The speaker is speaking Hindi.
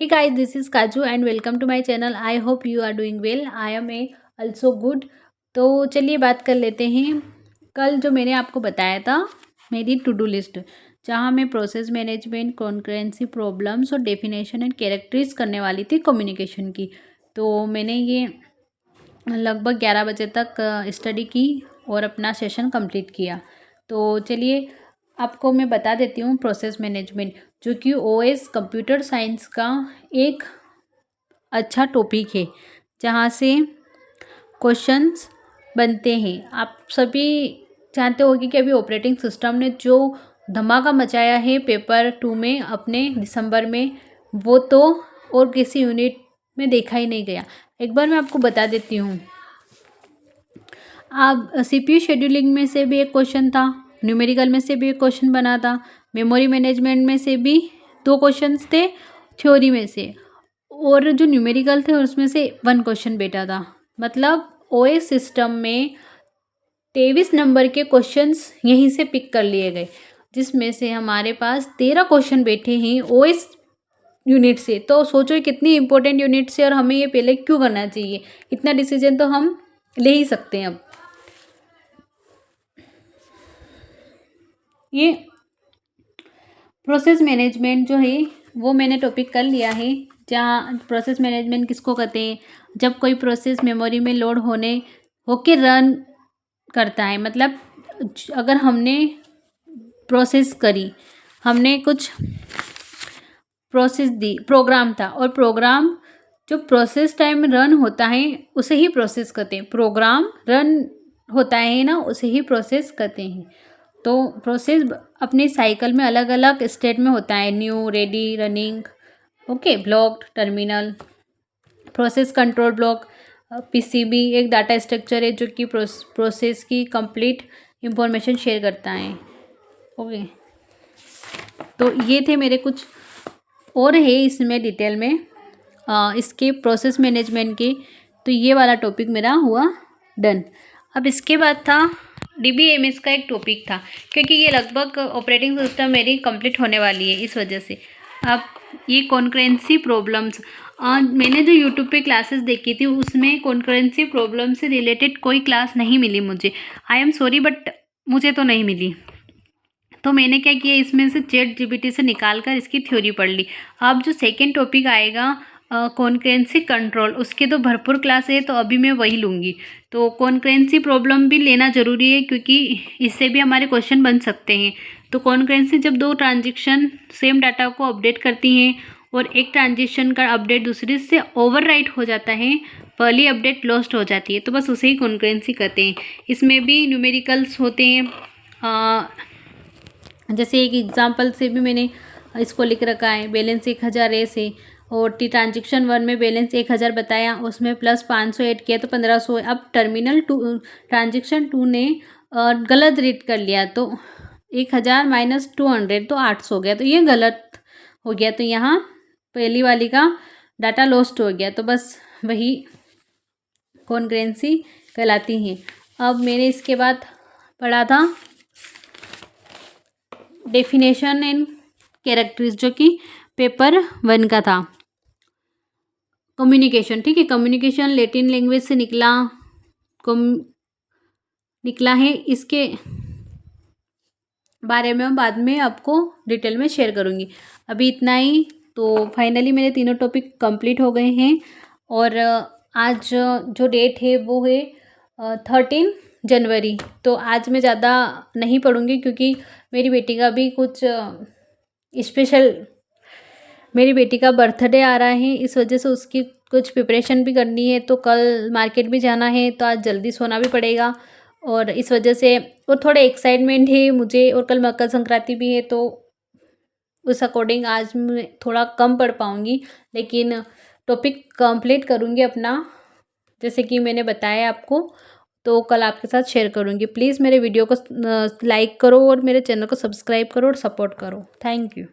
Hey guys, this is Kaju and welcome to my channel. I hope you are doing well. I am also good. तो चलिए बात कर लेते हैं। कल जो मैंने आपको बताया था मेरी टू डू लिस्ट, जहाँ मैं प्रोसेस मैनेजमेंट, कॉन्करेंसी प्रॉब्लम्स और डेफिनेशन एंड कैरेक्टरीज करने वाली थी कम्युनिकेशन की। तो मैंने ये लगभग 11 बजे तक स्टडी की और अपना सेशन कंप्लीट किया। तो चलिए आपको मैं बता देती हूँ प्रोसेस मैनेजमेंट, जो कि ओएस कंप्यूटर साइंस का एक अच्छा टॉपिक है, जहाँ से क्वेश्चंस बनते हैं। आप सभी जानते होंगे कि अभी ऑपरेटिंग सिस्टम ने जो धमाका मचाया है पेपर 2 में अपने दिसंबर में, वो तो और किसी यूनिट में देखा ही नहीं गया। एक बार मैं आपको बता देती हूँ। आप सीपीयू शेड्यूलिंग में से भी एक क्वेश्चन था, न्यूमेरिकल में से भी एक क्वेश्चन बना था, मेमोरी मैनेजमेंट में से भी 2 क्वेश्चंस थे, थ्योरी में से, और जो न्यूमेरिकल थे उसमें से 1 क्वेश्चन बेटा था। मतलब ओएस सिस्टम में 23 नंबर के क्वेश्चंस यहीं से पिक कर लिए गए, जिसमें से हमारे पास 13 क्वेश्चन बैठे हैं ओएस यूनिट से। तो सोचो कितनी इंपॉर्टेंट यूनिट से, और हमें ये पहले क्यों करना चाहिए। इतना डिसीजन तो हम ले ही सकते हैं। अब ये प्रोसेस मैनेजमेंट जो है वो मैंने टॉपिक कर लिया है, जहाँ प्रोसेस मैनेजमेंट किसको कहते हैं, जब कोई प्रोसेस मेमोरी में लोड होके रन करता है। मतलब अगर हमने प्रोसेस करी, हमने कुछ प्रोसेस दी, प्रोग्राम था, और प्रोग्राम जो प्रोसेस टाइम रन होता है उसे ही प्रोसेस कहते हैं। प्रोग्राम रन होता है ना, उसे ही प्रोसेस कहते हैं। तो प्रोसेस अपने साइकिल में अलग अलग स्टेट में होता है, new, ready, running, okay, blocked, terminal. Process control block, PCB एक डाटा स्ट्रक्चर है जो कि प्रोसेस की कंप्लीट इंफॉर्मेशन शेयर करता है। ओके, तो ये थे मेरे कुछ और है इसमें डिटेल में इसके प्रोसेस मैनेजमेंट के। तो ये वाला टॉपिक मेरा हुआ डन। अब इसके बाद था डीबीएमएस का एक टॉपिक था, क्योंकि ये लगभग ऑपरेटिंग सिस्टम मेरी कंप्लीट होने वाली है इस वजह से। अब ये कॉन्करेंसी प्रॉब्लम्स, मैंने जो यूट्यूब पे क्लासेस देखी थी उसमें कॉन्करेंसी प्रॉब्लम से रिलेटेड कोई क्लास नहीं मिली मुझे। आई एम सॉरी, बट मुझे तो नहीं मिली। तो मैंने क्या किया, इसमें से ChatGPT से निकाल कर इसकी थ्योरी पढ़ ली। अब जो सेकेंड टॉपिक आएगा कॉन्करेंसी कंट्रोल, उसके तो भरपूर क्लास है, तो अभी मैं वही लूँगी। तो कॉन्करेंसी प्रॉब्लम भी लेना ज़रूरी है, क्योंकि इससे भी हमारे क्वेश्चन बन सकते हैं। तो कॉन्करेंसी जब 2 ट्रांजेक्शन सेम डाटा को अपडेट करती हैं और एक ट्रांजेक्शन का अपडेट दूसरे से ओवरराइट हो जाता है, पहली अपडेट लॉस्ट हो जाती है, तो बस उसे ही कॉन्करेंसी कहते हैं। इसमें भी न्यूमेरिकल्स होते हैं। जैसे एक एग्जांपल से भी मैंने इसको लिख रखा है, बैलेंस 1000 ऐसे, और ट्रांजेक्शन 1 में बैलेंस 1000 बताया, उसमें प्लस 500 ऐड किया तो 1500 है। अब ट्रांजेक्शन 2 ने गलत रीड कर लिया, तो 1000 माइनस 200 तो 800 हो गया, तो ये गलत हो गया। तो यहाँ पहली वाली का डाटा लॉस्ट हो गया, तो बस वही कॉन्करेंसी कहलाती है। अब मैंने इसके बाद पढ़ा था डेफिनेशन एंड कैरेक्टरीज, जो कि पेपर 1 का था। कम्युनिकेशन, ठीक है, कम्युनिकेशन लैटिन लैंग्वेज से निकला है। इसके बारे में बाद में आपको डिटेल में शेयर करूँगी। अभी इतना ही। तो फाइनली मेरे तीनों टॉपिक कंप्लीट हो गए हैं, और आज जो डेट है वो है 13 जनवरी। तो आज मैं ज़्यादा नहीं पढ़ूँगी, क्योंकि मेरी बेटी का भी कुछ स्पेशल, मेरी बेटी का बर्थडे आ रहा है, इस वजह से उसकी कुछ प्रिपरेशन भी करनी है। तो कल मार्केट भी जाना है, तो आज जल्दी सोना भी पड़ेगा, और इस वजह से, और थोड़ा एक्साइटमेंट है मुझे, और कल मकर संक्रांति भी है, तो उस अकॉर्डिंग आज मैं थोड़ा कम पढ़ पाऊँगी, लेकिन टॉपिक कंप्लीट करूँगी अपना, जैसे कि मैंने बताया आपको। तो कल आपके साथ शेयर करूँगी। प्लीज़ मेरे वीडियो को लाइक करो और मेरे चैनल को सब्सक्राइब करो और सपोर्ट करो। Thank you.